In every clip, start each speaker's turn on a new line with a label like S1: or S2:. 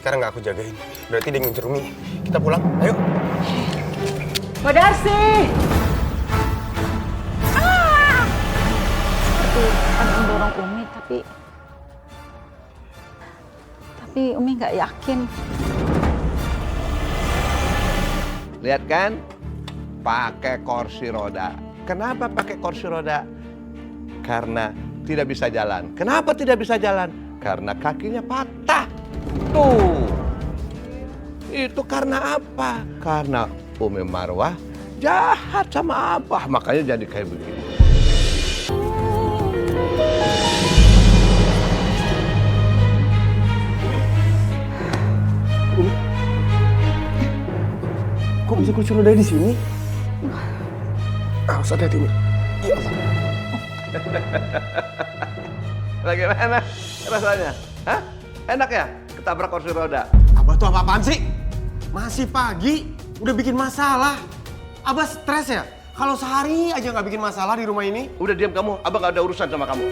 S1: sekarang nggak aku jagain. Berarti dia ngincer Umi. Kita pulang, ayo.
S2: Pak Darsi!
S3: Seperti ada yang dorong Umi, tapi Umi nggak yakin.
S4: Lihat kan? Pakai kursi roda. Kenapa pakai kursi roda? Karena tidak bisa jalan. Kenapa tidak bisa jalan? Karena kakinya patah. Tuh. Itu karena apa? Karena Umi Marwah jahat sama Abah, makanya jadi kayak begini.
S1: Kok bisa kursi roda di sini? Awas hati-hati, Umi. Ya Allah.
S4: Bagaimana rasanya? Hah? Enak ya? Ketabrak kursi roda.
S1: Abah tuh apa-apaan sih? Masih pagi, udah bikin masalah. Abah stres ya? Kalau sehari aja nggak bikin masalah di rumah ini?
S4: Udah diam kamu, Abang gak ada urusan sama kamu.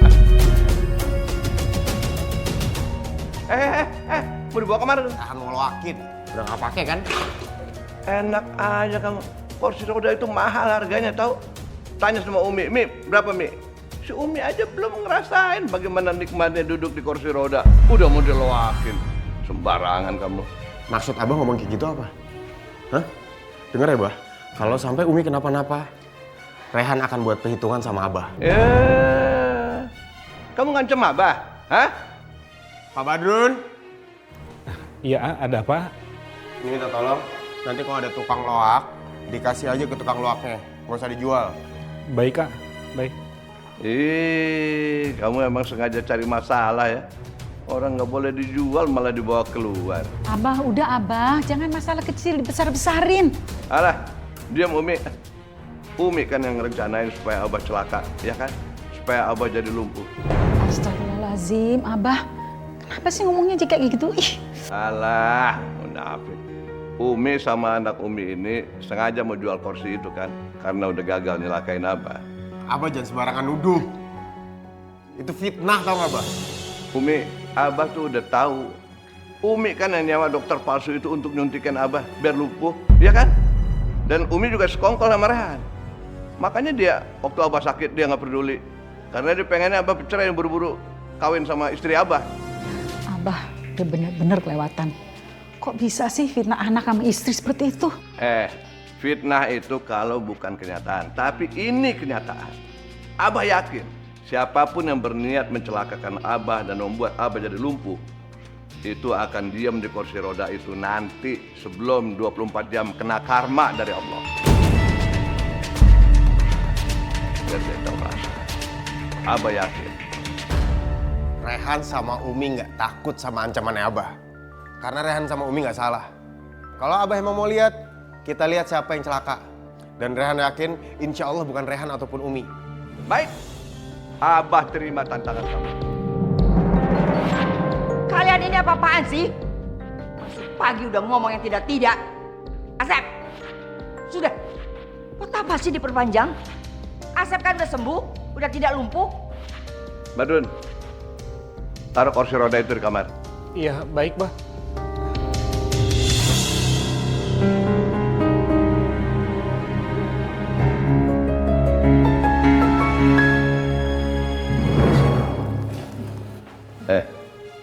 S4: Mau dibawa kemana tuh?
S1: Tahan ngeloakin. Udah nggak pakai kan?
S4: Enak aja kamu. Kursi roda itu mahal harganya tahu? Tanya sama Umi, Mi, berapa Mi? Si Umi aja belum ngerasain bagaimana nikmatnya duduk di kursi roda. Udah mau diloakin. Sembarangan kamu.
S1: Maksud Abah ngomong kayak gitu apa? Hah? Dengar ya, Bah? Kalau sampai Umi kenapa-napa, Rehan akan buat perhitungan sama Abah.
S4: Kamu ngancem Abah? Hah?
S1: Pak Badrun,
S5: Iya, ada apa?
S1: ini minta tolong. Nanti kalau ada tukang loak, dikasih aja ke tukang loaknya. Nggak usah dijual.
S5: Baik, Kak. Baik.
S4: Kamu emang sengaja cari masalah ya? Orang nggak boleh dijual malah dibawa keluar.
S3: Abah, udah Abah, jangan masalah kecil dibesar-besarin.
S4: Alah, diam Umi. Umi kan yang ngerencanain supaya Abah celaka, ya kan? Supaya Abah jadi lumpuh.
S3: Astagfirullahaladzim, Abah. Kenapa sih ngomongnya jika kayak gitu? Ih.
S4: Alah, munafik. Umi sama anak Umi ini sengaja mau jual kursi itu kan? Karena udah gagal nyelakain Abah.
S1: Abah jangan sembarangan nuduh. Itu fitnah tau nggak, Bah?
S4: Umi, Abah tuh udah tahu. Umi kan yang nyawa dokter palsu itu untuk nyuntikin Abah biar lumpuh, ya kan? Dan Umi juga sekongkol sama Rehan. Makanya dia waktu Abah sakit dia nggak peduli. Karena dia pengennya Abah bercerai yang buru-buru kawin sama istri Abah.
S3: Abah, dia bener-bener kelewatan. Kok bisa sih fitnah anak sama istri seperti itu?
S4: Fitnah itu kalau bukan kenyataan. Tapi ini kenyataan. Abah yakin siapapun yang berniat mencelakakan Abah dan membuat Abah jadi lumpuh, itu akan diam di kursi roda itu nanti sebelum 24 jam kena karma dari Allah. Biar dia tahu rasa. Abah yakin.
S1: Rehan sama Umi nggak takut sama ancamannya Abah. Karena Rehan sama Umi nggak salah. Kalau Abah emang mau lihat, kita lihat siapa yang celaka. Dan Rehan yakin, insya Allah bukan Rehan ataupun Umi.
S4: Baik, Abah terima tantangan kamu.
S2: Kalian ini apa-apaan sih? Masih pagi udah ngomong yang tidak-tidak. Asep, sudah. Buat apa sih diperpanjang? Asep kan udah sembuh, udah tidak lumpuh.
S4: Badrun, taruh kursi roda itu di kamar.
S5: Iya, baik, Bah.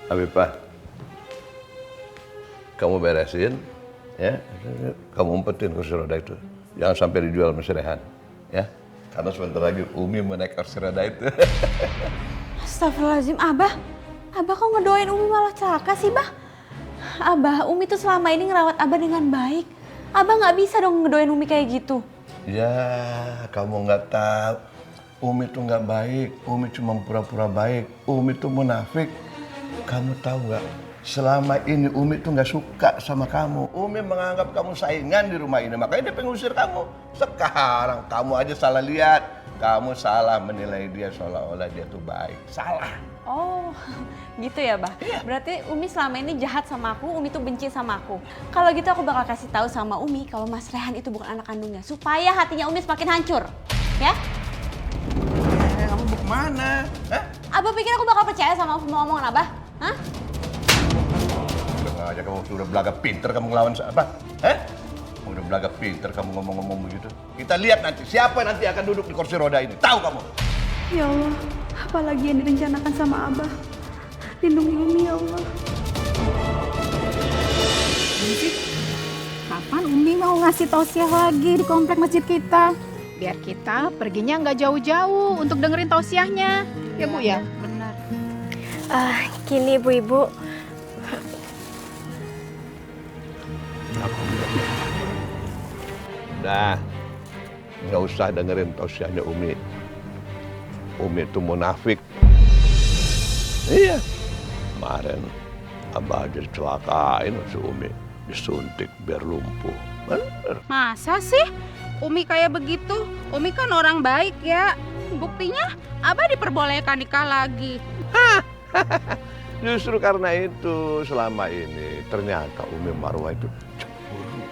S4: Habibah, kamu beresin, ya. Kamu umpetin kursi roda itu. Jangan sampai dijual sama si Rehan, ya. Karena sebentar lagi Umi mau naik kursi roda itu.
S3: Astagfirullahaladzim, Abah. Abah kok ngedoain Umi malah celaka sih, Bah? Abah, Umi tuh selama ini ngerawat Abah dengan baik. Abah nggak bisa dong ngedoain Umi kayak gitu.
S4: Ya, kamu nggak tahu. Umi tuh nggak baik. Umi cuma pura-pura baik. Umi tuh munafik. Kamu tahu nggak? Selama ini Umi tuh nggak suka sama kamu. Umi menganggap kamu saingan di rumah ini. Makanya dia pengusir kamu. Sekarang kamu aja salah lihat. Kamu salah menilai dia seolah-olah dia tuh baik. Salah.
S3: Oh, gitu ya, Bah? Berarti Umi selama ini jahat sama aku, Umi tuh benci sama aku. Kalau gitu aku bakal kasih tahu sama Umi kalau Mas Rehan itu bukan anak kandungnya. Supaya hatinya Umi semakin hancur. Ya?
S4: Kamu mau kemana?
S3: Abah pikir aku bakal percaya sama omongan Abah? Hah?
S4: Udah aja kamu sudah belaga pinter kamu ngelawan apa? Udah belaga pinter kamu ngomong-ngomong begitu. Kita lihat nanti siapa nanti akan duduk di kursi roda ini. Tahu kamu?
S3: Ya Allah, apalagi yang direncanakan sama Abah. Lindungi Umi ya Allah.
S6: Kapan Umi mau ngasih tausiah lagi di komplek masjid kita? Biar kita perginya nggak jauh-jauh untuk dengerin tausiahnya. Ya Bu ya?
S3: Benar.
S7: Gini ibu-ibu,
S4: Udah, nggak usah dengerin tausiahnya Umi. Umi itu munafik. Iya, kemarin Abah aja dicelakain si Umi, disuntik biar lumpuh. Bener.
S6: Masa sih Umi kayak begitu? Umi kan orang baik ya. Buktinya Abah diperbolehkan nikah lagi.
S4: Justru karena itu selama ini ternyata Umi Marwah itu cemburu.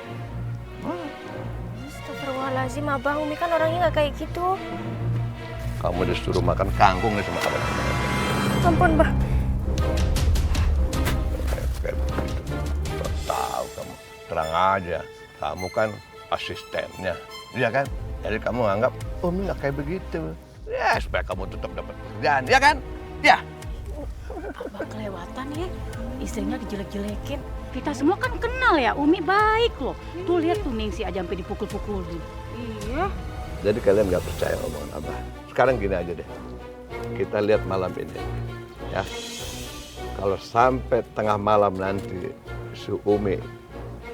S7: astagfirullahaladzim Abah, Umi kan orangnya nggak kayak gitu.
S4: Kamu disuruh makan kangkung nih sama Abah.
S7: Ampun, Bah.
S4: Kayak begitu. Tak tahu kamu. Terang aja. Kamu kan asistennya. Iya kan? Jadi kamu anggap Umi nggak kayak begitu. Ya supaya kamu tetap dapat pekerjaan. Ya kan? Ya.
S6: Abah kelewatan ya. Istrinya dijelek-jelekin. Kita semua kan kenal ya, Umi baik loh. Tuh lihat tuh Ningsi aja sampai dipukul-pukulin. Iya.
S4: Jadi kalian nggak percaya omongan Abah. Sekarang gini aja deh. Kita lihat malam ini. Ya. Kalau sampai tengah malam nanti si Umi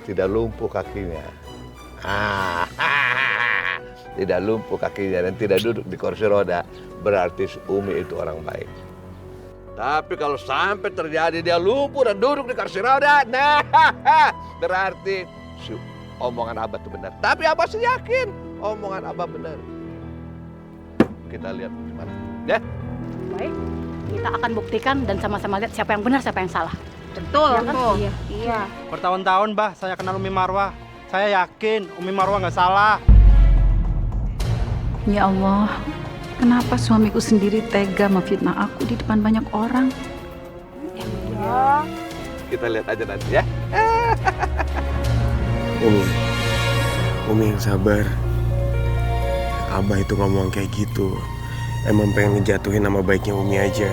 S4: tidak lumpuh kakinya. Tidak lumpuh kakinya dan tidak duduk di kursi roda, berarti si Umi itu orang baik. Tapi kalau sampai terjadi dia lumpuh dan duduk di kursi roda, nah berarti si omongan Abah itu benar. Tapi Abah sih yakin omongan Abah benar. Kita lihat gimana, ya?
S6: Baik, kita akan buktikan dan sama-sama lihat siapa yang benar, siapa yang salah.
S2: Betul,
S6: Ya kan?
S2: tuh.
S6: Iya.
S5: Bertahun-tahun, Bah, saya kenal Umi Marwah. Saya yakin Umi Marwah nggak salah.
S8: Ya Allah, kenapa suamiku sendiri tega memfitnah aku di depan banyak orang?
S4: Kita lihat aja nanti ya.
S1: Umi yang sabar. Abah itu ngomong kayak gitu. Emang pengen ngejatuhin nama baiknya Umi aja.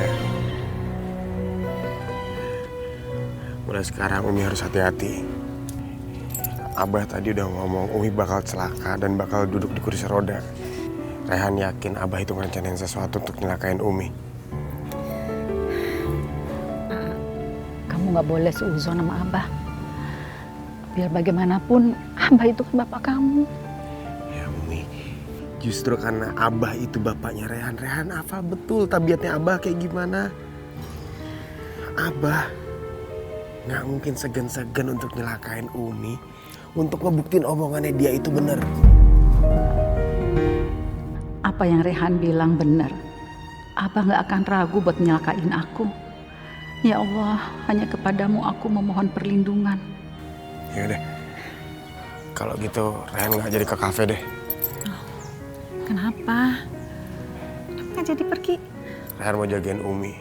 S1: Mulai sekarang Umi harus hati-hati. Abah tadi udah ngomong Umi bakal celaka dan bakal duduk di kursi roda. Rehan yakin Abah itu ngerencanain sesuatu untuk nyelakain Umi.
S8: Kamu nggak boleh seuzon sama Abah. Biar bagaimanapun, Abah itu kan bapak kamu.
S1: Ya Umi, justru karena Abah itu bapaknya Rehan. Rehan hafal betul tabiatnya Abah kayak gimana. Abah nggak mungkin segan-segan untuk nyelakain Umi, untuk ngebuktiin omongannya dia itu bener.
S8: Apa yang Rehan bilang benar. Abah nggak akan ragu buat nyelakain aku. Ya Allah, hanya kepadamu aku memohon perlindungan.
S1: Ya udah, kalau gitu Rehan nggak jadi ke kafe deh.
S8: Kenapa? Kenapa nggak jadi pergi?
S1: Rehan mau jagain Umi.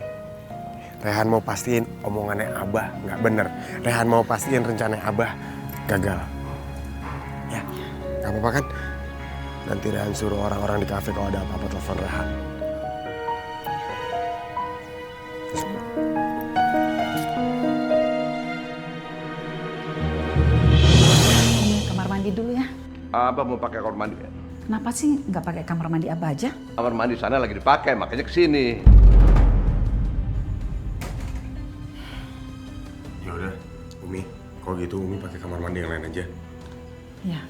S1: Rehan mau pastiin omongannya Abah nggak bener. Rehan mau pastiin rencana Abah gagal. Ya, nggak apa-apa kan? Nanti Rehan suruh orang-orang di kafe kalau ada apa-apa telepon Rehan.
S8: Ini kamar mandi dulu ya.
S4: Abah mau pakai kamar mandi.
S8: Kenapa sih nggak pakai kamar mandi Abah aja?
S4: Kamar mandi sana lagi dipakai, makanya kesini.
S1: Ya udah, Umi. Kalau gitu Umi pakai kamar mandi yang lain aja.
S8: Ya.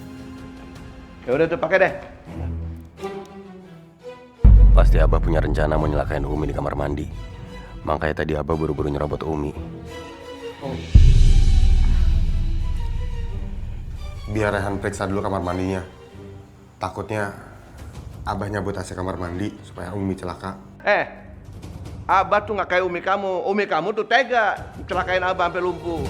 S4: Ya udah tuh pakai deh.
S9: Pasti Abah punya rencana mau nyelakain Umi di kamar mandi. Makanya tadi Abah buru-buru nyerobot Umi.
S1: Biar Rehan periksa dulu kamar mandinya. Takutnya Abah nyabut AC kamar mandi supaya Umi celaka.
S4: Abah tuh nggak kayak Umi kamu. Umi kamu tuh tega celakain Abah sampai lumpuh.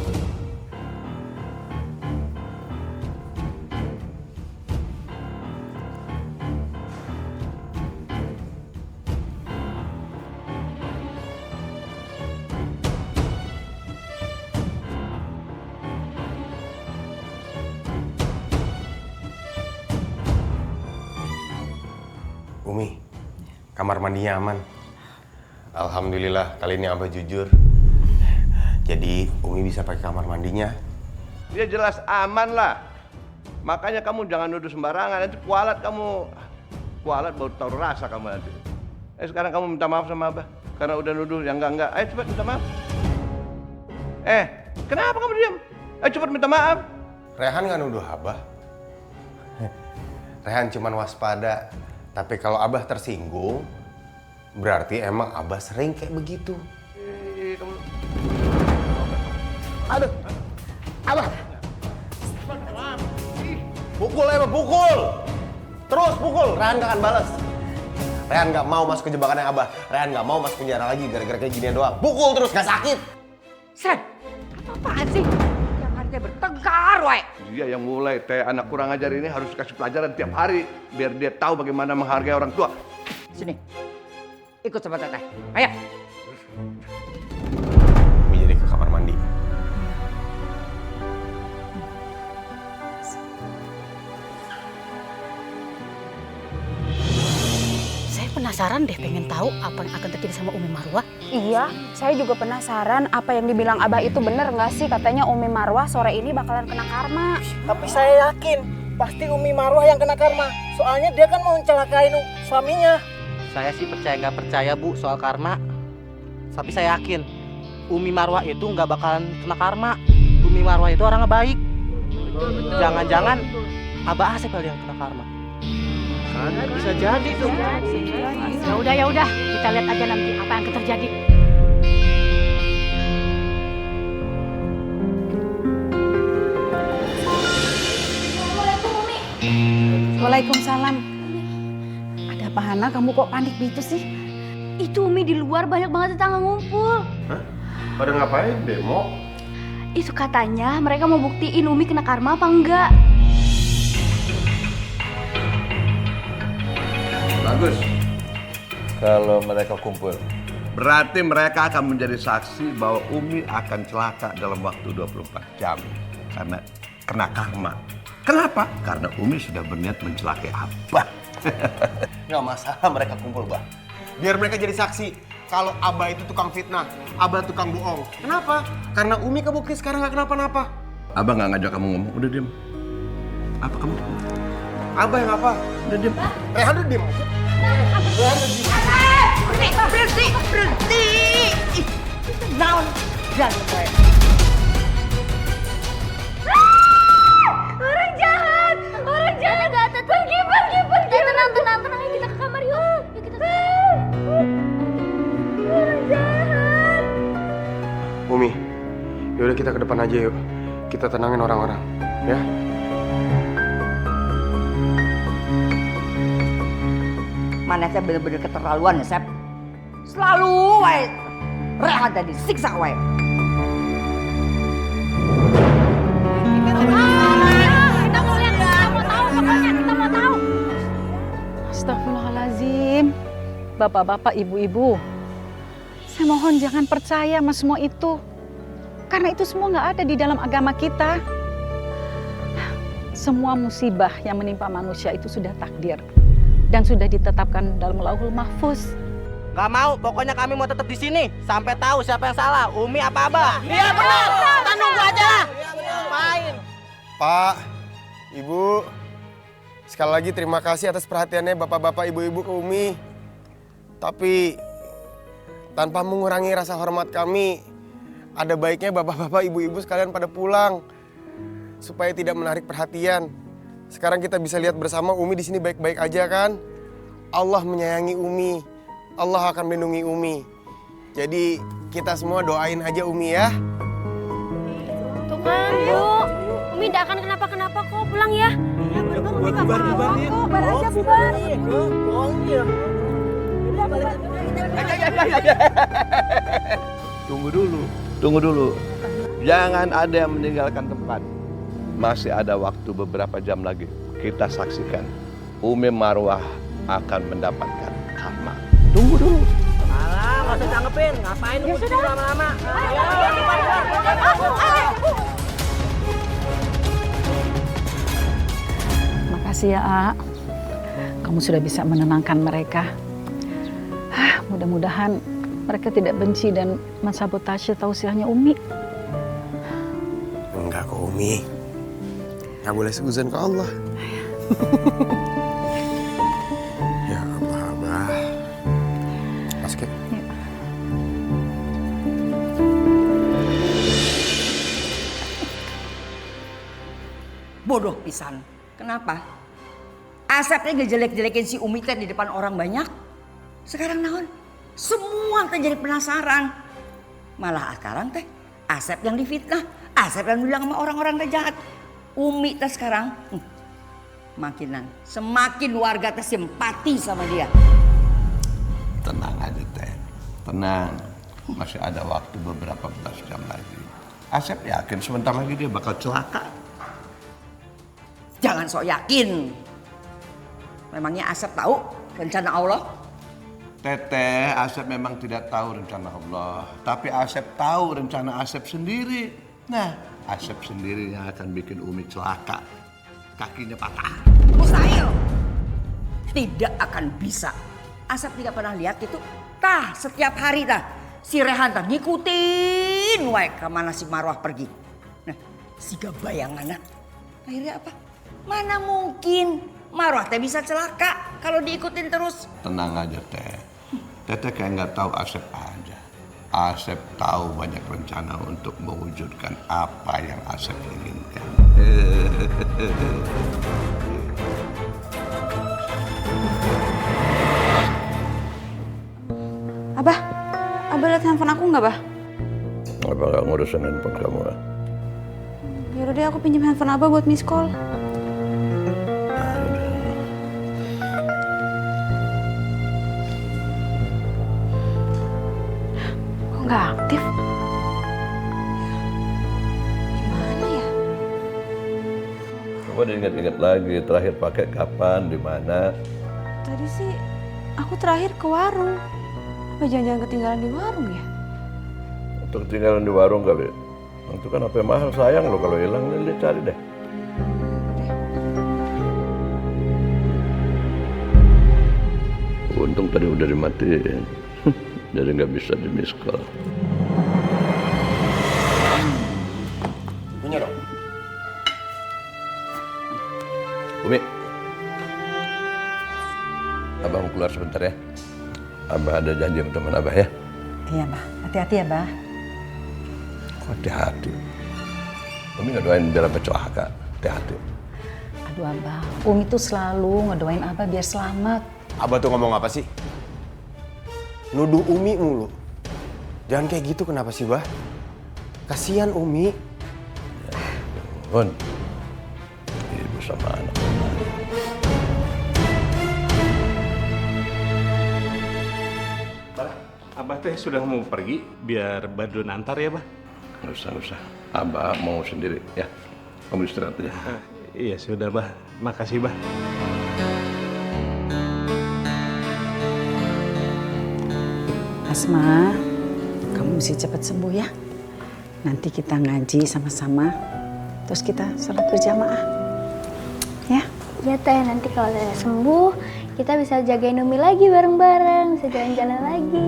S1: Kamar mandinya aman. Alhamdulillah kali ini Abah jujur. Jadi Umi bisa pakai kamar mandinya.
S4: Dia jelas aman lah. Makanya kamu jangan nuduh sembarangan, nanti kualat kamu. Kualat baru tahu rasa kamu nanti. Sekarang kamu minta maaf sama Abah karena udah nuduh yang enggak. Ayo cepat minta maaf. Kenapa kamu diam? Ayo cepat minta maaf.
S1: Rehan nggak nuduh Abah. Rehan cuman waspada. Tapi kalau Abah tersinggung, berarti emang Abah sering kayak begitu. Aduh, Abah. Pukul Abah, pukul. Terus pukul, Rehan gak akan balas. Rehan gak mau masuk ke jebakannya Abah. Rehan gak mau masuk penjara lagi gara-gara kayak ginian doang. Pukul terus, gak sakit.
S2: Sren, apa-apaan sih? Tiap hari teh bertengkar, wae.
S4: Dia yang mulai, anak kurang ajar ini harus kasih pelajaran tiap hari biar dia tahu bagaimana menghargai orang tua.
S2: Sini, ikut sama teteh. Ayo.
S1: Umi jadi ke kamar mandi.
S6: Saya penasaran deh, pengen tahu apa yang akan terjadi sama Umi Marwah.
S10: Iya, saya juga penasaran apa yang dibilang Abah itu bener nggak sih? Katanya Umi Marwah sore ini bakalan kena karma.
S11: Tapi saya yakin pasti Umi Marwah yang kena karma. Soalnya dia kan mau mencelakain suaminya.
S12: Saya sih percaya nggak percaya Bu soal karma. Tapi saya yakin Umi Marwah itu nggak bakalan kena karma. Umi Marwah itu orang baik. Jangan-jangan Abah Asep kali yang kena karma. Bisa jadi tuh.
S6: Ya udah, kita lihat aja nanti apa yang akan terjadi.
S10: Waalaikumsalam. Ada apa Hana? Kamu kok panik gitu sih?
S3: Itu Umi di luar banyak banget tetangga ngumpul.
S1: Hah? Pada ngapain? Demo?
S3: Itu katanya mereka mau buktiin Umi kena karma apa enggak.
S4: Bagus. Kalau mereka kumpul, berarti mereka akan menjadi saksi bahwa Umi akan celaka dalam waktu 24 jam karena kena karma. Kenapa? Karena Umi sudah berniat mencelakai Abah.
S1: Nggak masalah mereka kumpul, Bah. Biar mereka jadi saksi kalau Abah itu tukang fitnah, Abah tukang bohong. Kenapa? Karena Umi kebukti sekarang nggak kenapa-napa.
S4: Abah nggak ngajak kamu ngomong, udah diam. Apa kamu?
S1: Abah yang apa?
S4: Udah diam.
S1: Rehan udah diam.
S2: Berhenti. Naon, jangan baik.
S3: Orang jahat. Pergi. Tenang, ayo kita ke kamar yuk. Yuk kita. Orang jahat.
S1: Umi, yaudah kita ke depan aja yuk. Kita tenangin orang-orang, ya.
S2: Mana saya bener-bener keterlaluan ya, Sep. Selalu wae Rehan tadi siksa wae.
S6: Kita mau lihat, kita mau tahu pokoknya, kita mau tahu.
S8: Astagfirullahaladzim. Bapak-bapak, ibu-ibu. Saya mohon jangan percaya sama semua itu. Karena itu semua nggak ada di dalam agama kita. Semua musibah yang menimpa manusia itu sudah takdir. Dan sudah ditetapkan dalam Lauhul Mahfuz.
S12: Gak mau, pokoknya kami mau tetap di sini sampai tahu siapa yang salah, Umi apa Abah.
S11: Iya benar. Kita nunggu aja. Main.
S1: Pak, Ibu, sekali lagi terima kasih atas perhatiannya bapak-bapak, ibu-ibu ke Umi. Tapi tanpa mengurangi rasa hormat kami, ada baiknya bapak-bapak, ibu-ibu sekalian pada pulang supaya tidak menarik perhatian. Sekarang kita bisa lihat bersama Umi di sini baik-baik aja kan? Allah menyayangi Umi. Allah akan melindungi Umi. Jadi kita semua doain aja Umi ya.
S7: Tuh kan, Bu. Umi tidak akan kenapa-kenapa kok. Pulang ya.
S11: Iya benar. Umi nggak apa-apa kok. Bar aja bubar. Bohong dia.
S4: Tunggu dulu. Jangan ada yang meninggalkan tempat. Masih ada waktu beberapa jam lagi. Kita saksikan Umi Marwah akan mendapatkan karma. Tunggu dulu.
S11: Alah, nggak usah tanggepin. Ngapain nunggu di sini lama-lama?
S8: Makasih ya, A. Kamu sudah bisa menenangkan mereka. Mudah-mudahan mereka tidak benci dan mensabotase tausiahnya Umi.
S1: Enggak kok Umi. Nggak boleh seuzon ke Allah. Ya Abah. Masuk ya.
S2: Bodoh pisan. Kenapa? Asepnya ngejelek-jelekin si Umi teh di depan orang banyak. Sekarang naon? Semua teh jadi penasaran. Malah sekarang teh Asep yang difitnah, Asep yang bilang sama orang-orang teh jahat. Umi teh sekarang makinan, semakin warga teh simpati sama dia.
S4: Tenang aja Teh, tenang. Masih ada waktu beberapa belas jam lagi. Asep yakin sebentar lagi dia bakal celaka.
S2: Jangan sok yakin. Memangnya Asep tahu rencana Allah?
S4: Teteh, Asep memang tidak tahu rencana Allah. Tapi Asep tahu rencana Asep sendiri. Nah, Asep sendiri yang akan bikin Umi celaka. Kakinya patah.
S2: Mustahil. Tidak akan bisa. Asep tidak pernah lihat itu. Tah, setiap hari tah. Si Rehan tah ngikutin wae kemana si Marwah pergi. Nah, siga bayanganna. Akhirnya apa? Mana mungkin Marwah teh bisa celaka kalau diikutin terus.
S4: Tenang aja Teh. Teteh kayak nggak tahu Asep aja. Asep tahu banyak rencana untuk mewujudkan apa yang Asep inginkan.
S3: Abah lihat handphone aku nggak, Bah?
S4: Abah nggak ngurusin handphone kamu lah.
S3: Yaudah deh, aku pinjam handphone Abah buat miss call. Kok nggak aktif? Gimana ya?
S4: Coba diingat-ingat lagi, terakhir pakai kapan, di mana?
S3: Tadi sih aku terakhir ke warung. Apa jangan-jangan ketinggalan di warung ya?
S4: Untuk ketinggalan di warung kali. Itu kan HP mahal, sayang loh kalau hilang. Nih, cari deh. Untung tadi udah dimatiin. Jadi nggak bisa di miss call.
S1: Punya dong.
S4: Umi, Abah mau keluar sebentar ya. Abah ada janji sama teman Abah ya.
S2: Iya, Bah. Hati-hati ya, Bah.
S4: Hati-hati. Umi ngedoain biar Abah celaka. Hati-hati.
S8: Aduh Abah, Umi tuh selalu ngedoain Abah biar selamat.
S1: Abah tuh ngomong apa sih? Nuduh Umi mulu. Jangan kayak gitu, kenapa sih, Bah? Kasihan Umi.
S4: Bun, ibu sama anak.
S13: Abah teh sudah mau pergi, biar Badrun antar ya, Bah?
S4: Nggak usah. Abah mau sendiri ya. Kamu istirahat aja.
S13: Iya sudah, Bah. Makasih, Bah.
S8: Asma, kamu mesti cepat sembuh ya. Nanti kita ngaji sama-sama, terus kita sholat berjamaah. Ya?
S7: Ya Teh, nanti kalau udah sembuh, kita bisa jagain Umi lagi bareng-bareng, bisa jalan-jalan lagi.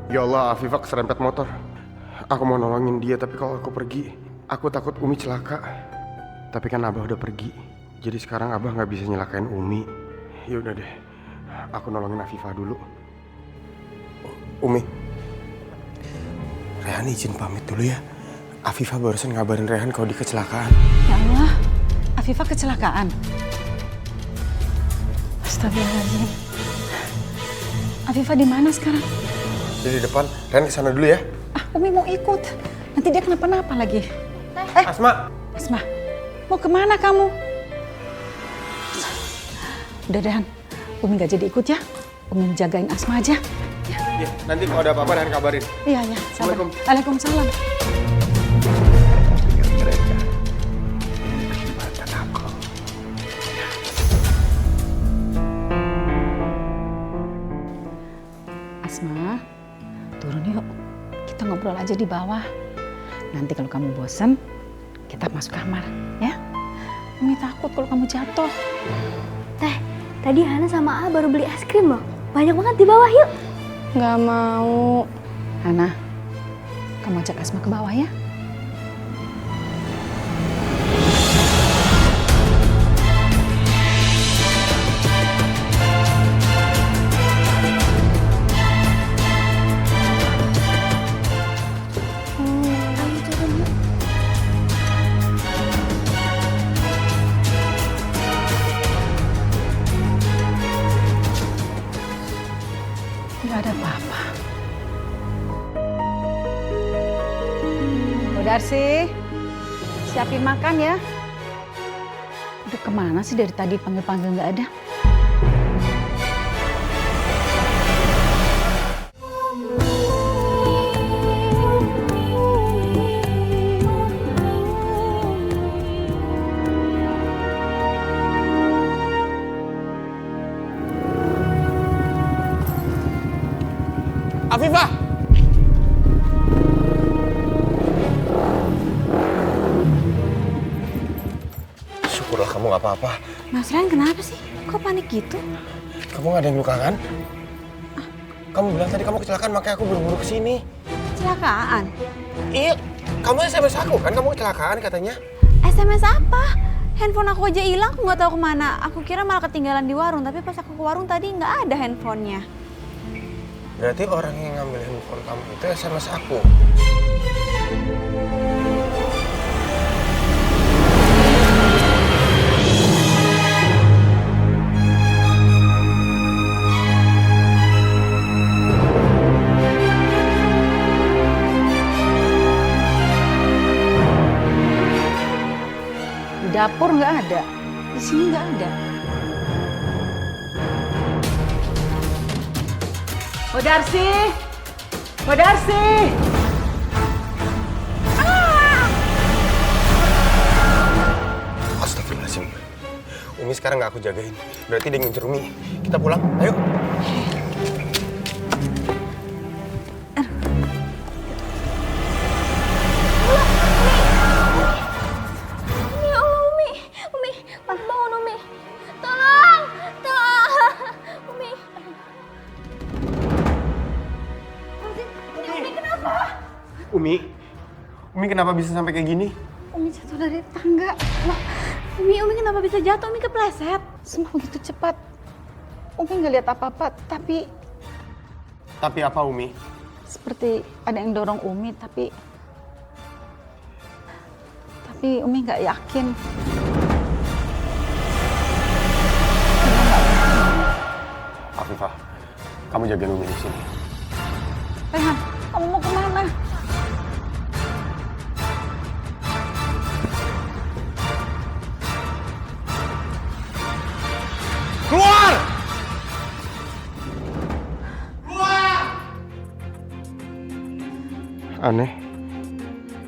S1: Ya Allah, Afifah keserempet motor. Aku mau nolongin dia, tapi kalau aku pergi, aku takut Umi celaka. Tapi kan Abah udah pergi, jadi sekarang Abah nggak bisa nyelakain Umi. Ya udah deh, aku nolongin Afifah dulu. Umi, Rehan izin pamit dulu ya. Afifah barusan ngabarin Rehan kalau dia kecelakaan.
S8: Ya Allah, Afifah kecelakaan. Astagfirullahaladzim. Afifah di mana sekarang?
S1: Dia di depan, Rehan kesana dulu ya.
S8: Umi mau ikut. Nanti dia kenapa-napa lagi.
S1: Asma.
S8: Asma, mau kemana kamu? Udah Rehan, Umi gak jadi ikut ya. Umi jagain Asma aja.
S1: Ya, nanti kalau ada apa-apa Rehan kabarin.
S8: Iya.
S1: Assalamualaikum.
S8: Waalaikumsalam. Asma, turun yuk. Kita ngobrol aja di bawah. Nanti kalau kamu bosan, kita masuk kamar, ya? Umi takut kalau kamu jatuh.
S7: Teh, tadi Hana sama A baru beli es krim loh. Banyak banget di bawah, yuk.
S8: Nggak mau. Hana, kamu ajak Asma ke bawah ya. Nggak ada apa-apa. Bu Darsi, siapin makan ya. Udah kemana sih dari tadi panggil-panggil nggak ada?
S1: Afifah! Syukurlah kamu nggak apa-apa.
S3: Mas Rehan kenapa sih? Kok panik gitu?
S1: Kamu nggak ada yang luka kan? Kamu bilang tadi kamu kecelakaan, makanya aku buru-buru kesini.
S3: Kecelakaan?
S1: Iya, kamu SMS aku kan, kamu kecelakaan katanya.
S3: SMS apa? Handphone aku aja hilang, aku nggak tahu kemana. Aku kira malah ketinggalan di warung, tapi pas aku ke warung tadi nggak ada handphonenya.
S1: Berarti orang yang ngambil handphone kamu itu SMS aku.
S8: Di dapur nggak ada, di sini nggak ada.
S2: Bu Darsi! Bu Darsi!
S1: Astagfirullahaladzim. Umi sekarang nggak aku jagain. Berarti dia ngincer Umi. Kita pulang, ayo.
S7: Umi, bangun Umi. Tolong, Umi. Umi kenapa?
S1: Umi kenapa bisa sampai kayak gini?
S3: Umi jatuh dari tangga. Loh, Umi kenapa bisa jatuh? Umi kepleset.
S8: Semua begitu cepat. Umi nggak lihat apa-apa, tapi
S1: Tapi apa, Umi?
S8: seperti ada yang dorong Umi, tapi Umi nggak yakin.
S1: Afifah, kamu jagain Umi di sini.
S8: Rehan, kamu mau kemana?
S1: Keluar! Keluar! Aneh,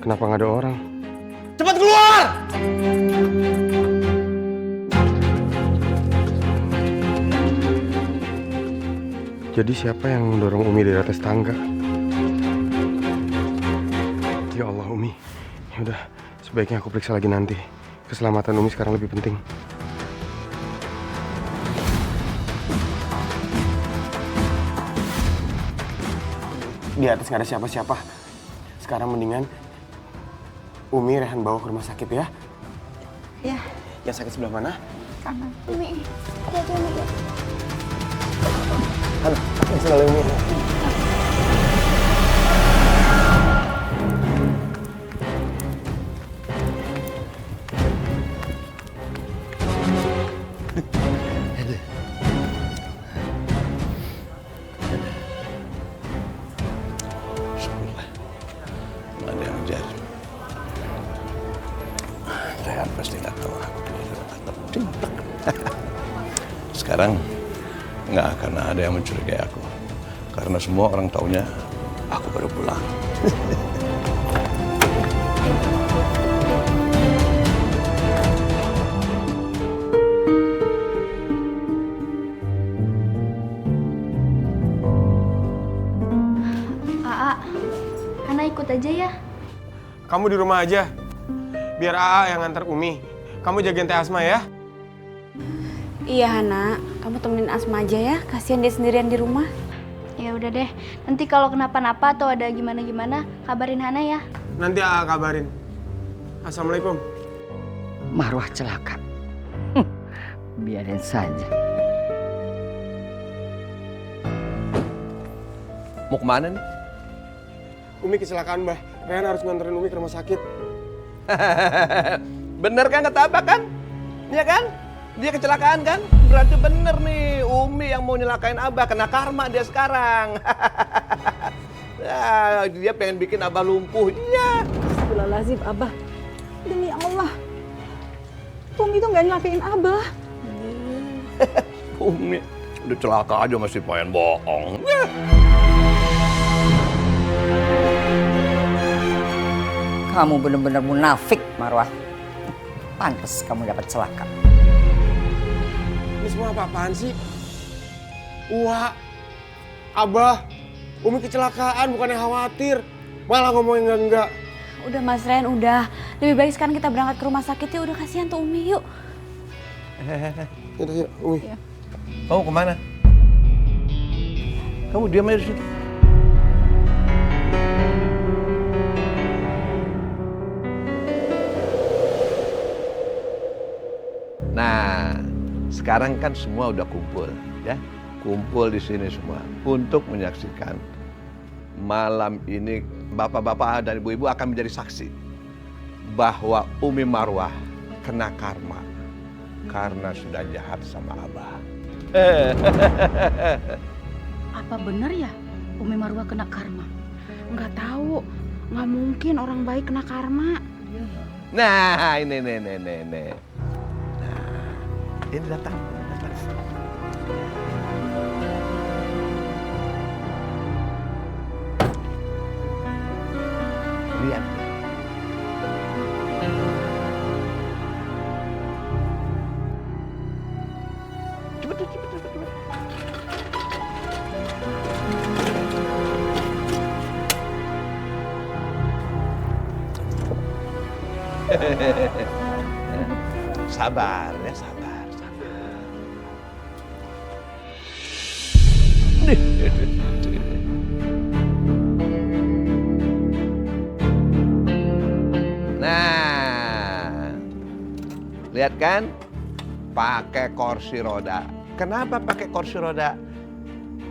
S1: kenapa nggak ada orang? Cepat keluar! Jadi siapa yang mendorong Umi dari atas tangga? Ya Allah, Umi. Ya udah, sebaiknya aku periksa lagi nanti. Keselamatan Umi sekarang lebih penting. Di atas nggak ada siapa-siapa. Sekarang mendingan Umi Rehan bawa ke rumah sakit ya.
S8: Ya.
S1: Yang sakit sebelah mana?
S8: Kanan.
S7: Umi, hati-hati Umi.
S1: Halo, selalu Umi.
S4: Ada yang jadi. Rehan pasti nggak tahu aku atau cinta. Sekarang nggak akan ada yang mencurigai aku, karena semua orang taunya aku baru pulang.
S7: Hana ikut aja ya.
S1: Kamu di rumah aja. Biar AA yang nganter Umi. kamu jagain Teh Asma ya.
S3: Iya Hana, kamu temenin Asma aja ya, kasihan dia sendirian di rumah.
S7: Ya udah deh, nanti kalau kenapa-napa atau ada gimana-gimana, kabarin Hana ya.
S1: Nanti kabarin. Assalamualaikum.
S2: Marwah celaka. Biarin saja.
S4: Mau kemana nih?
S1: Umi kecelakaan, Mbah. Rehan harus nganterin Umi ke rumah sakit.
S4: Bener kan kata Abah kan? Iya kan? Dia kecelakaan kan? Berarti bener nih, Umi yang mau nyelakain Abah, kena karma dia sekarang. Ya, dia pengen bikin Abah lumpuh. Iya.
S8: Astagfirullahaladzim, Abah. Demi Allah. Umi tuh nggak nyelakain Abah.
S4: Umi udah celaka aja masih pengen bohong.
S2: Kamu benar-benar munafik, Marwah. Pantes kamu dapat celaka.
S1: Ini semua apa-apaan sih? Wah, Abah, Umi kecelakaan bukannya khawatir. Malah ngomongin enggak.
S3: Udah Mas Ren, udah. Lebih baik sekarang kita berangkat ke rumah sakit ya. Udah kasihan tuh Umi, yuk.
S1: Yaudah, yuk, Umi.
S3: Ya.
S4: Kamu kemana? Kamu diam aja di situ. Nah, sekarang kan semua udah kumpul, ya. Kumpul di sini semua untuk menyaksikan malam ini bapak-bapak dan ibu-ibu akan menjadi saksi bahwa Umi Marwah kena karma karena sudah jahat sama Abah.
S6: Apa bener ya Umi Marwah kena karma? Nggak tahu, nggak mungkin orang baik kena karma.
S4: Nah, ini. Nah, ini datang. Lihat. Cepet. Sabar ya, sabar. Nah, lihat kan? Pakai kursi roda. Kenapa pakai kursi roda?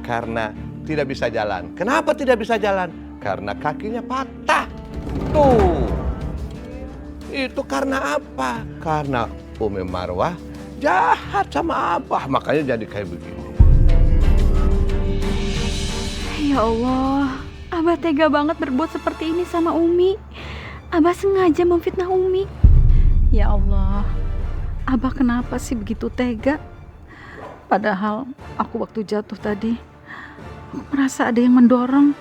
S4: Karena tidak bisa jalan. Kenapa tidak bisa jalan? Karena kakinya patah. Tuh. Itu karena apa? Karena Umi Marwah jahat sama Abah, makanya jadi kayak begini.
S3: Ya Allah, Abah tega banget berbuat seperti ini sama Umi. Abah sengaja memfitnah Umi.
S8: Ya Allah, Abah kenapa sih begitu tega? Padahal aku waktu jatuh tadi, aku merasa ada yang mendorong.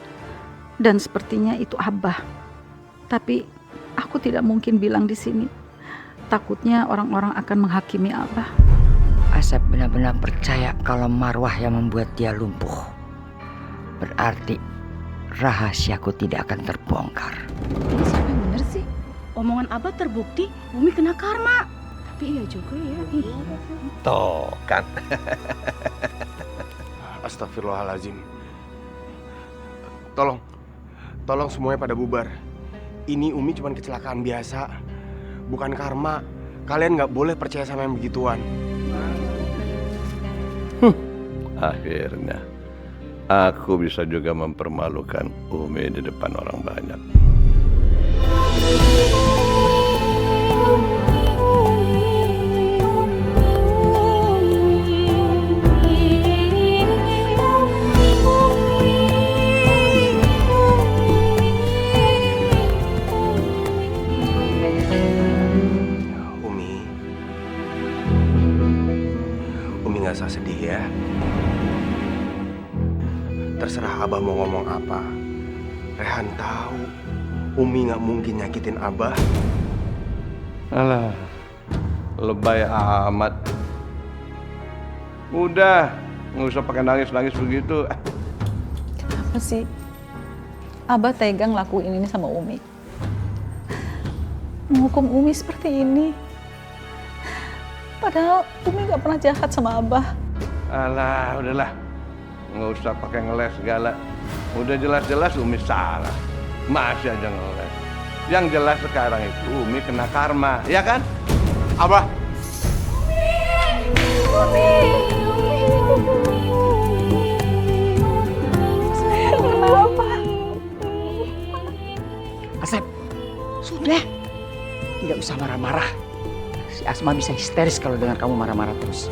S8: Dan sepertinya itu Abah. Tapi aku tidak mungkin bilang di sini. Takutnya orang-orang akan menghakimi Abah.
S2: Asep benar-benar percaya kalau Marwah yang membuat dia lumpuh. Berarti rahasiaku tidak akan terbongkar.
S6: Ini siapa yang bener sih? Omongan Abah terbukti Umi kena karma. Tapi iya juga ya.
S4: Tuh kan.
S1: Astagfirullahaladzim. Tolong semuanya pada bubar. Ini Umi cuma kecelakaan biasa, bukan karma. Kalian nggak boleh percaya sama yang begituan.
S4: Akhirnya aku bisa juga mempermalukan Umi di depan orang banyak.
S1: Umi nggak usah sedih ya. Terserah Abah mau ngomong apa. Rehan tahu Umi nggak mungkin nyakitin Abah.
S4: Alah, lebay amat. Udah, nggak usah pakai nangis-nangis begitu.
S8: Kenapa sih Abah tega ngelakuin ini sama Umi? Menghukum Umi seperti ini. Padahal Umi gak pernah jahat sama Abah.
S4: Alah, udahlah. Nggak usah pakai ngeles segala. Udah jelas-jelas Umi salah. Masih aja ngeles. Yang jelas sekarang itu Umi kena karma, ya kan? Abah.
S2: Kenapa? Asep, sudah. Tidak usah marah-marah. Si Asma bisa histeris kalau dengan kamu marah-marah terus.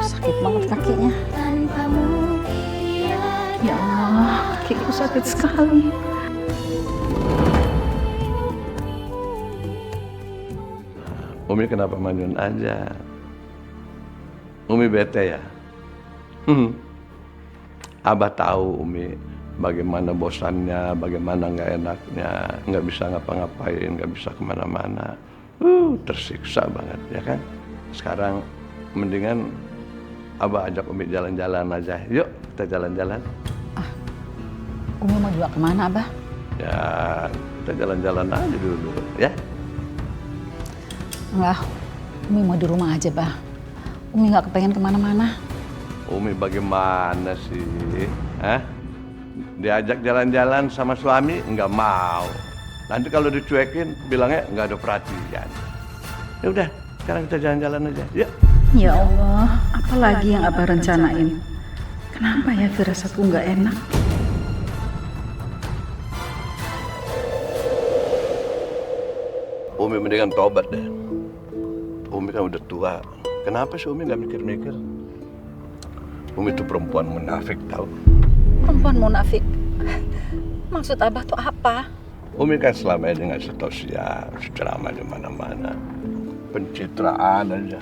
S8: Sakit banget kakinya. Ya Allah, kakiku sakit sekali.
S4: Umi kenapa manyun aja? Umi bete ya? Abah tahu Umi bagaimana bosannya, bagaimana nggak enaknya, nggak bisa ngapa-ngapain, nggak bisa kemana-mana. Tersiksa banget ya kan? Sekarang mendingan Abah ajak Umi jalan-jalan aja. Yuk kita jalan-jalan.
S8: Umi mau juga kemana Abah?
S4: Ya kita jalan-jalan aja dulu ya.
S8: Enggak, Umi mau di rumah aja, Bah. Umi nggak kepengen kemana-mana.
S4: Umi bagaimana sih? Diajak jalan-jalan sama suami nggak mau. Nanti kalau dicuekin bilangnya nggak ada perhatian. Ya udah, sekarang kita jalan-jalan aja. Yuk.
S8: Ya Allah, apalagi yang Abah rencanain? Kenapa ya firasatku nggak enak?
S4: Umi mendingan tobat deh. Umi kan udah tua. Kenapa sih Umi nggak mikir-mikir? Umi itu perempuan munafik tahu.
S8: Perempuan munafik? Maksud Abah tuh apa?
S4: Umi kan selama ini ngasih tausiah, ceramah di mana-mana, pencitraan aja.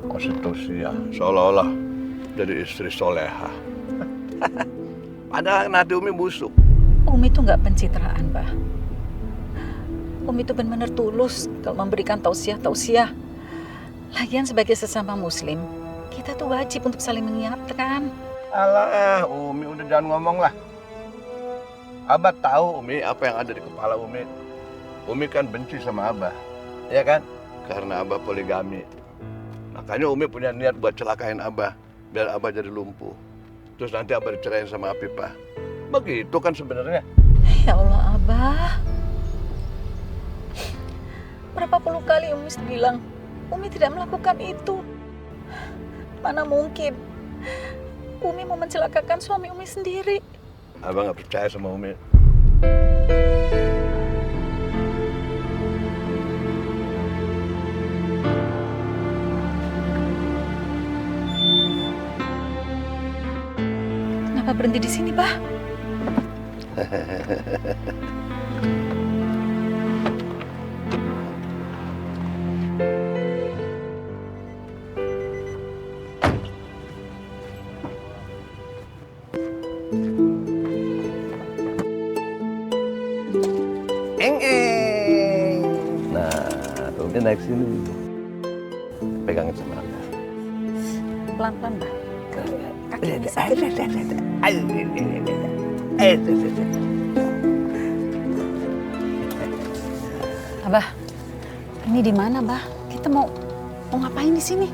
S4: Ngasih tausiah, seolah-olah jadi istri soleha. Padahal nanti Umi busuk.
S8: Umi tuh nggak pencitraan, Bah. Umi itu benar-benar tulus kalau memberikan tausiah. Lagian sebagai sesama muslim, kita tuh wajib untuk saling mengingatkan.
S4: Alah, Umi udah jangan ngomong lah. Abah tahu Umi apa yang ada di kepala Umi. Umi kan benci sama Abah, ya kan? Karena Abah poligami. Makanya Umi punya niat buat celakain Abah, biar Abah jadi lumpuh. Terus nanti Abah dicerain sama Apipah. Begitu kan sebenarnya.
S8: Ya Allah, Abah. Berapa puluh kali Umi bilang, Umi tidak melakukan itu. Mana mungkin Umi mau mencelakakan suami Umi sendiri.
S4: Abah nggak percaya sama Umi.
S8: Kenapa berhenti di sini, Bah?
S4: Nah, Umi naik sini. Pegangin sama Abah.
S8: Pelan-pelan, Bah. Kaki Abah, ini di mana, Bah? Kita mau ngapain di sini?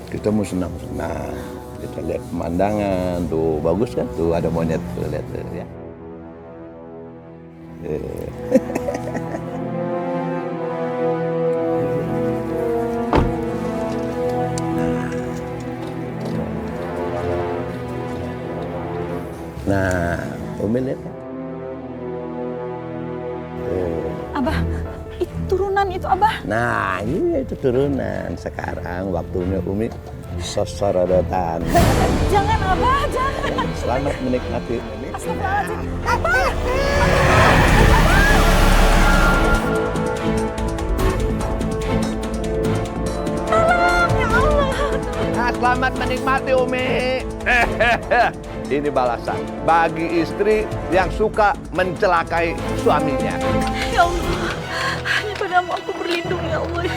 S4: Kita mau senang-senang. Kita lihat pemandangan. Tuh, bagus kan? Tuh ada monyet. Tuh, lihat tuh ya. Nah, Umi lihat kan?
S8: Abah, itu turunan itu, Abah.
S4: Nah, iya itu turunan. Sekarang waktunya Umi sosorodotan.
S8: Jangan, Abah, jangan.
S4: Selamat menikmati.
S8: Astagfirullahaladzim. Abah! Tolong, ya Allah.
S4: Nah, selamat menikmati Umi. Ini balasan bagi istri yang suka mencelakai suaminya.
S8: Ya Allah, hanya padamu aku berlindung, ya Allah.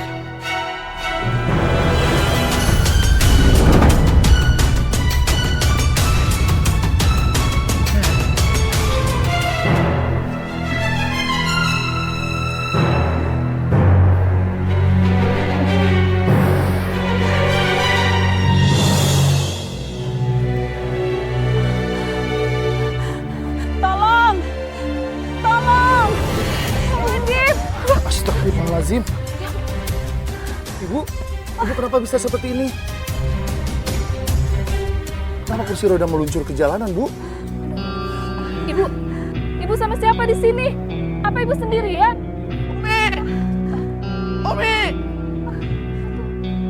S14: Astagfirullahaladzim. Ibu kenapa bisa seperti ini? Kenapa kursi roda meluncur ke jalanan, Bu?
S15: Ibu sama siapa di sini? Apa ibu sendirian?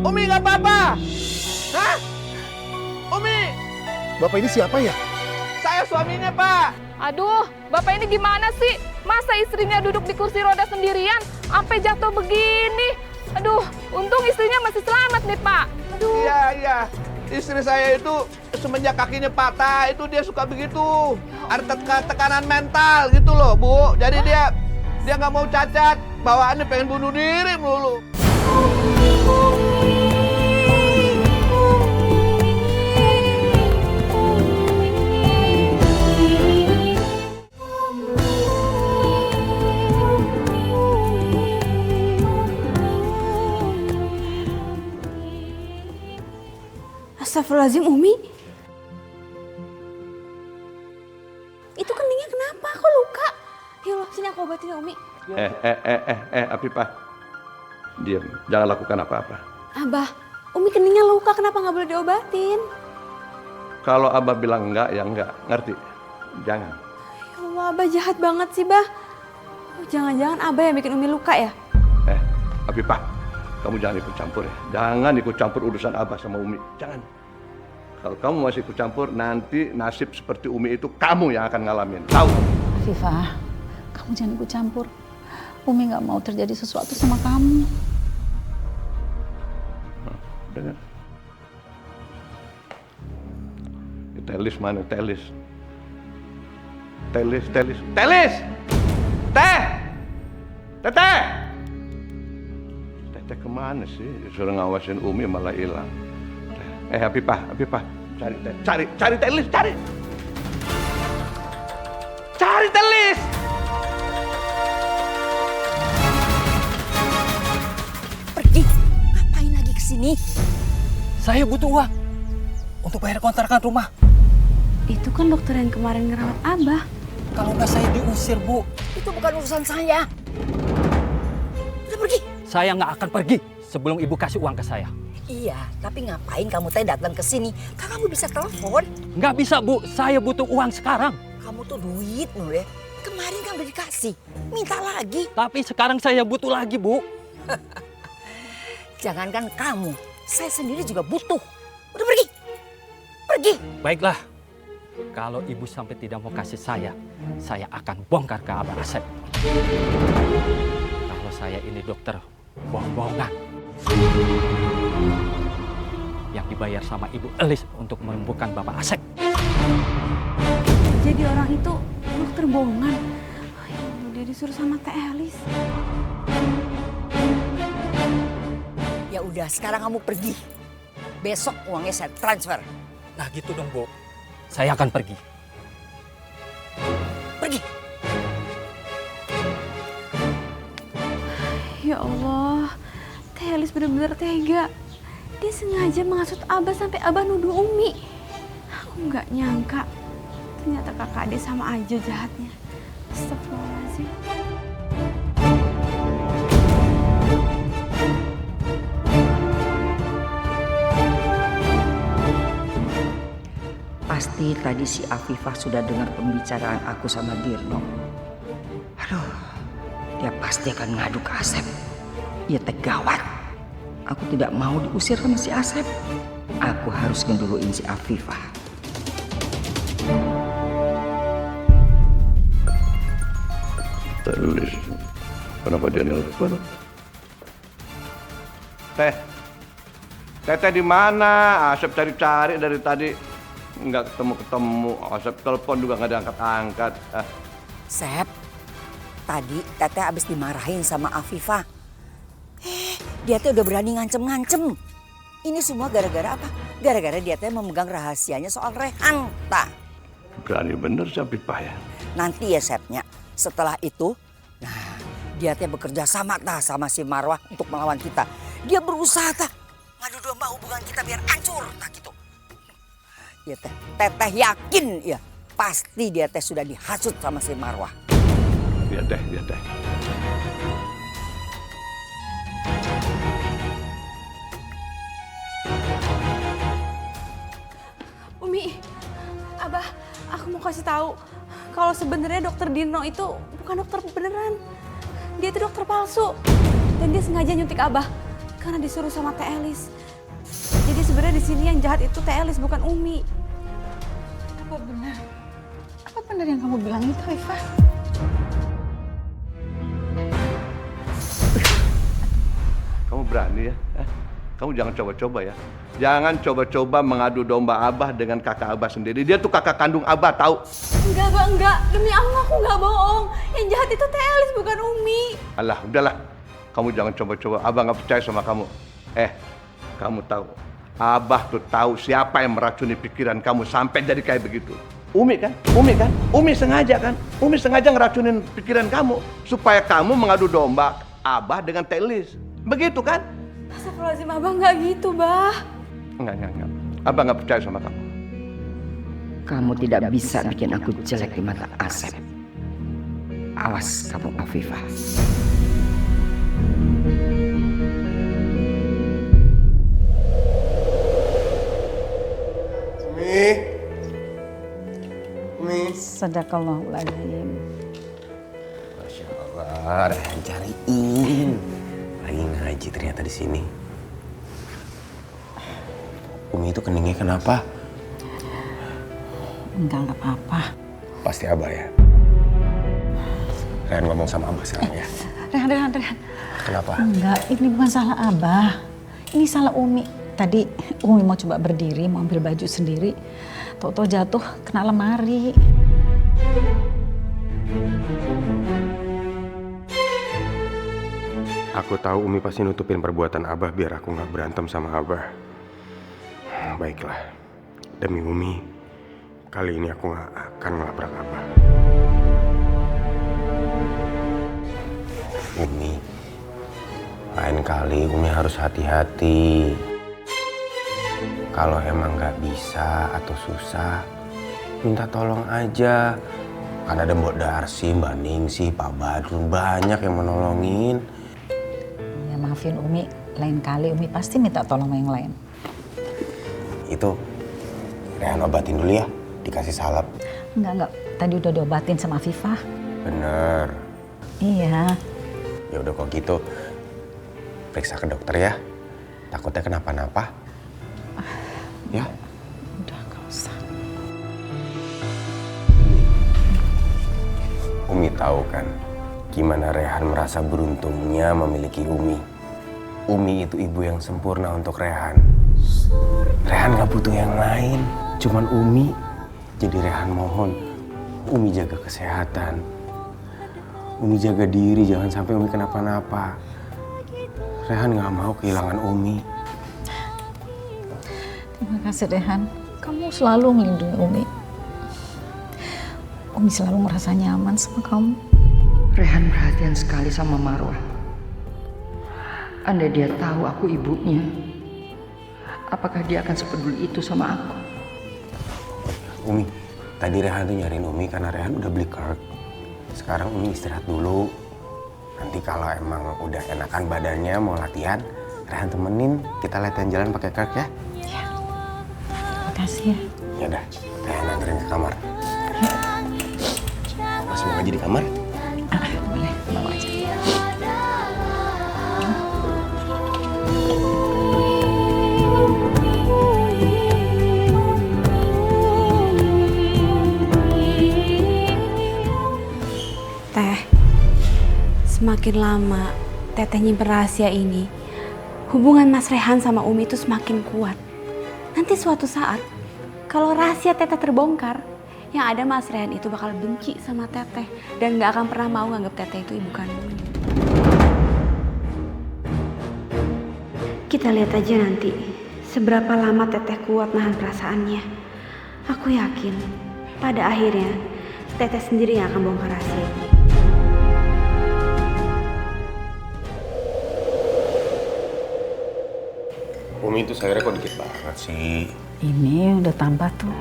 S4: Umi nggak apa-apa. Hah? Umi.
S14: Bapak ini siapa ya?
S4: Saya suaminya, Pak.
S15: Aduh, bapak ini gimana sih? Masa istrinya duduk di kursi roda sendirian, sampai jatuh begini? Aduh, untung istrinya masih selamat nih, Pak. Aduh.
S4: Iya. Istri saya itu semenjak kakinya patah, itu dia suka begitu. Ada tekanan mental gitu loh, Bu. Jadi dia nggak mau cacat, bawaannya pengen bunuh diri melulu.
S3: Astagfirullahaladzim, Umi. Itu keningnya kenapa? Kok luka? Ya Allah, sini aku obatin ya, Umi.
S4: Afifah. Diam, jangan lakukan apa-apa.
S3: Abah, Umi keningnya luka, kenapa nggak boleh diobatin?
S4: Kalau Abah bilang enggak, ya enggak. Ngerti? Jangan.
S3: Ya Allah, Abah jahat banget sih, Bah. Oh, jangan-jangan Abah yang bikin Umi luka ya?
S4: Afifah, kamu jangan ikut campur ya. Jangan ikut campur urusan Abah sama Umi. Jangan. Kalau kamu masih ikut campur, nanti nasib seperti Umi itu kamu yang akan ngalamin. Tahu?
S8: Afifah, kamu jangan ikut campur. Umi nggak mau terjadi sesuatu sama kamu.
S4: Dengar. Telis mana? Telis. Teh! Teteh kemana sih? Disuruh ngawasin Umi malah hilang. Afifah, cari Telis, cari Telis.
S2: Pergi, ngapain lagi kesini?
S11: Saya butuh uang untuk bayar kontrakan rumah.
S3: Itu kan dokter yang kemarin ngerawat Abah.
S11: Kalau nggak saya diusir, Bu.
S2: Itu bukan urusan saya. Udah pergi.
S11: Saya nggak akan pergi sebelum Ibu kasih uang ke saya.
S2: Iya, tapi ngapain kamu datang ke sini? Kan kamu bisa telepon.
S11: Nggak bisa, Bu. Saya butuh uang sekarang.
S2: Kamu tuh duit loh ya. Kemarin kan udah dikasih. Minta lagi.
S11: Tapi sekarang saya butuh lagi, Bu.
S2: Jangankan kamu, saya sendiri juga butuh. Udah pergi. Pergi.
S11: Baiklah. Kalau Ibu sampai tidak mau kasih saya akan bongkar ke Abah Asep. Kalau saya ini dokter bohong-bohongan. Yang dibayar sama Ibu Elis untuk melumpuhkan Bapak Asep.
S3: Jadi orang itu dokter bohongan. Ya Allah, dia disuruh sama Teh Elis.
S2: Ya udah, sekarang kamu pergi. Besok uangnya saya transfer.
S11: Nah gitu dong, Bu. Saya akan pergi.
S2: Pergi.
S3: Ya Allah, Teh Elis benar-benar tega. Dia sengaja menghasut Abah sampai Abah nuduh Umi. Aku nggak nyangka. Ternyata kakak adik sama aja jahatnya. Astagfirullahaladzim.
S2: Pasti tadi si Afifah sudah dengar pembicaraan aku sama Dirno. Aduh, dia pasti akan ngadu ke Asep. Ya gawat. Aku tidak mau diusir sama si Asep. Aku harus ngeduluin si Afifah.
S4: Telis. Kenapa dia nelfon? Teteh di mana? Asep cari-cari dari tadi. Nggak ketemu. Asep telepon juga nggak diangkat-angkat.
S2: Sep, tadi Teteh habis dimarahin sama Afifah. Dia teh udah berani ngancem-ngancem. Ini semua gara-gara apa? Gara-gara dia teh memegang rahasianya soal Rehan.
S4: Berani bener si Afifah ya.
S2: Nanti ya Sepnya, setelah itu, nah dia teh bekerja sama si Marwah untuk melawan kita. Dia berusaha ngadu domba hubungan kita biar hancur gitu. Ya Teteh yakin ya pasti dia teh sudah dihasut sama si Marwah.
S4: Biar teh.
S3: Aku mau kasih tahu kalau sebenarnya dokter Dino itu bukan dokter beneran. Dia itu dokter palsu. Dan dia sengaja nyuntik Abah karena disuruh sama Teh Elis. Jadi sebenarnya di sini yang jahat itu Teh Elis bukan Umi.
S8: Apa benar? Apa benar yang kamu bilang itu, Ifah?
S4: Kamu berani ya? Kamu jangan coba-coba ya. Jangan coba-coba mengadu domba Abah dengan kakak Abah sendiri. Dia tuh kakak kandung Abah, tahu?
S3: Enggak, Abah, enggak. Demi Allah aku enggak bohong. Yang jahat itu Teh Elis bukan Umi.
S4: Alah, udahlah. Kamu jangan coba-coba. Abah nggak percaya sama kamu. Kamu tahu. Abah tuh tahu siapa yang meracuni pikiran kamu sampai jadi kayak begitu. Umi kan? Umi sengaja kan? Umi sengaja ngeracunin pikiran kamu supaya kamu mengadu domba Abah dengan Teh Elis. Begitu kan?
S3: Astagfirullahaladzim, Abah enggak gitu, Bah.
S4: Enggak. Abah nggak percaya sama kamu.
S2: Kamu tidak bisa bikin aku jelek di mata Asep. Awas kamu, Afifah.
S1: Umi.
S8: Sadaqallahul-azim.
S9: Masya Allah, Rehan cariin. Lagi ngaji ternyata di sini. Umi itu keningnya kenapa?
S8: Enggak apa-apa.
S9: Pasti Abah ya. Rehan ngomong sama Abah sekarang ya.
S8: Rehan.
S9: Kenapa?
S8: Enggak, ini bukan salah Abah. Ini salah Umi. Tadi Umi mau coba berdiri, mau ambil baju sendiri. Tau-tau jatuh kena lemari.
S9: Aku tahu Umi pasti nutupin perbuatan Abah biar aku nggak berantem sama Abah. Baiklah, demi Umi, kali ini aku nggak akan ngelabrak Abah. Umi, lain kali Umi harus hati-hati. Kalau emang nggak bisa atau susah, minta tolong aja. Kan ada Mbok Darsi, Mbak Ningsih, Pak Badrun, banyak yang menolongin.
S8: Ya maafin Umi, lain kali Umi pasti minta tolong sama yang lain.
S9: Itu, Rehan obatin dulu ya, dikasih salep.
S8: Enggak, tadi udah diobatin sama Afifah.
S9: Bener.
S8: Iya.
S9: Ya udah kok gitu, periksa ke dokter ya. Takutnya kenapa-napa. Ya?
S8: Udah, gak usah.
S9: Umi tahu kan, gimana Rehan merasa beruntungnya memiliki Umi. Umi itu ibu yang sempurna untuk Rehan. Rehan gak butuh yang lain, cuman Umi. Jadi Rehan mohon, Umi jaga kesehatan. Umi jaga diri, jangan sampai Umi kenapa-napa. Rehan gak mau kehilangan Umi.
S8: Terima kasih Rehan, kamu selalu melindungi Umi. Umi selalu merasa nyaman sama kamu.
S2: Rehan perhatian sekali sama Marwah. Andai dia tahu aku ibunya, apakah dia akan sepeduli itu sama aku?
S9: Umi, tadi Rehan tuh nyariin Umi karena Rehan udah beli Kirk. Sekarang Umi istirahat dulu. Nanti kalau emang udah enakan badannya mau latihan, Rehan temenin kita latihan jalan pakai Kirk ya.
S8: Iya. Makasih ya.
S9: Yaudah, Rehan anterin ke kamar. Masih mau ngaji di kamar?
S8: Boleh, bawa aja.
S3: Teh, semakin lama Teteh nyimpen rahasia ini, hubungan Mas Rehan sama Umi itu semakin kuat. Nanti suatu saat, kalau rahasia Teteh terbongkar, yang ada Mas Rehan itu bakal benci sama Teteh dan gak akan pernah mau nganggap Teteh itu ibu kandungnya. Kita lihat aja nanti seberapa lama Teteh kuat nahan perasaannya. Aku yakin pada akhirnya Teteh sendiri yang akan bongkar rahasia ini.
S9: Umi itu sayurnya kok dikit banget sih.
S8: Ini udah tambah tuh.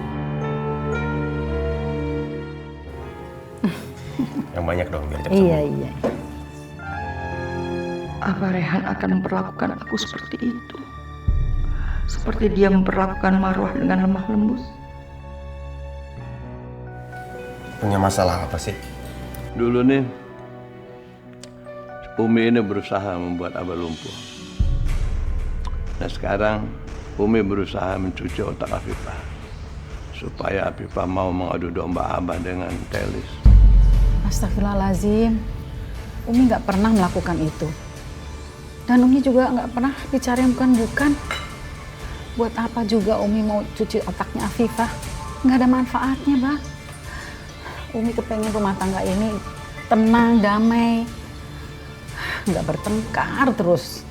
S9: Yang banyak dong biar cepet
S8: Iya.
S2: Apa Rehan akan memperlakukan aku seperti itu? Seperti dia memperlakukan Marwah dengan lemah lembut?
S1: punya masalah apa sih?
S4: Dulu nih, Umi ini berusaha membuat Abah lumpuh. Nah sekarang Umi berusaha mencuci otak Afifah supaya Afifah mau mengadu domba Abah dengan Telis.
S8: Astagfirullahaladzim, Umi nggak pernah melakukan itu. Dan Umi juga nggak pernah bicara yang bukan-bukan. Buat apa juga Umi mau cuci otaknya Afifah? Nggak ada manfaatnya, Bang. Umi kepengen rumah tangga ini tenang, damai, nggak bertengkar terus.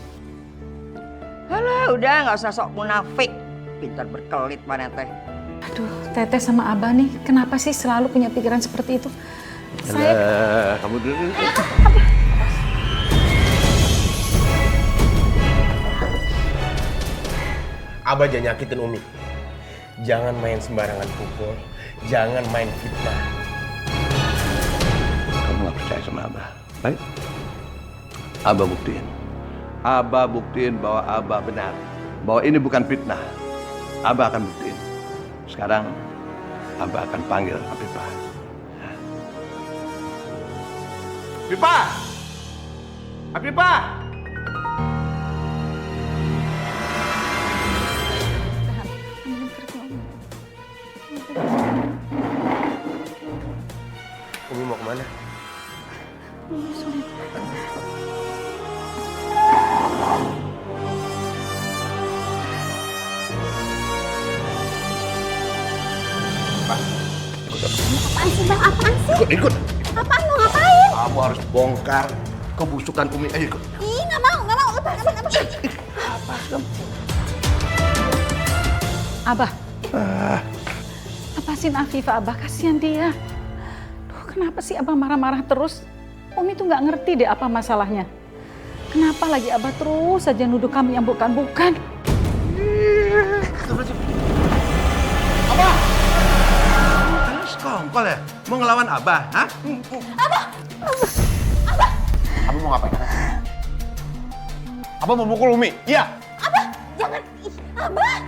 S2: Alah, udah nggak usah sok munafik. Pintar berkelit mana teh.
S8: Aduh, Teteh sama Abah nih, kenapa sih selalu punya pikiran seperti itu? Saya...
S4: Kamu dulu.
S1: Abah jangan nyakitin Umi. Jangan main sembarangan pukul. Jangan main fitnah.
S4: Kamu gak percaya sama Abah? Baik. Abah buktiin. Abah buktiin bahwa Abah benar. Bahwa ini bukan fitnah. Abah akan buktiin. Sekarang Abah akan panggil Afifah. Afifah! Afifah!
S1: Umi mau kemana?
S7: Apaan sih Bang? Apaan sih?
S4: Ikut.
S7: Apaan mau ngapain?
S4: Kamu harus bongkar kebusukan Umi. Ayo ikut.
S7: Ih, nggak mau. Lepas.
S8: Abah, lepasin Afifah, Abah, kasihan dia. Duh, kenapa sih Abah marah-marah terus? Umi tuh nggak ngerti deh apa masalahnya. Kenapa lagi Abah terus saja nuduh kami yang bukan-bukan?
S4: Abah! Kamu sekongkol ya? Mau ngelawan Abah, hah?
S7: Abah!
S1: Abah mau ngapain? Abah mau mukul Umi? Iya.
S7: Abah, jangan. Ih, Abah!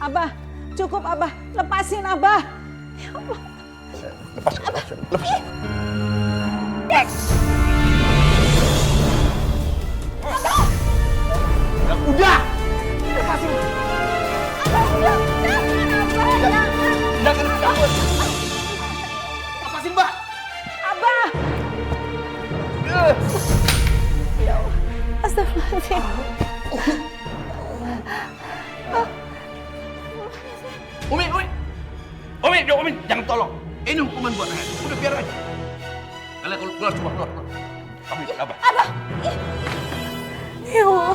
S8: Abah, cukup Abah, lepasin Abah. Ya Allah.
S4: Lepas.
S1: Udah!
S7: Lepasin. Abah, udah.
S4: Jangan takut.
S1: Lepasin, Mbak!
S8: Abah! Ya Allah, astagfirullahaladzim.
S4: Umi, jangan tolong. Ini hukuman buat Rehan. Udah biar aja. Kalian keluar semua, keluar. Kamu ikut Abah.
S7: Abah!
S8: Ya Allah.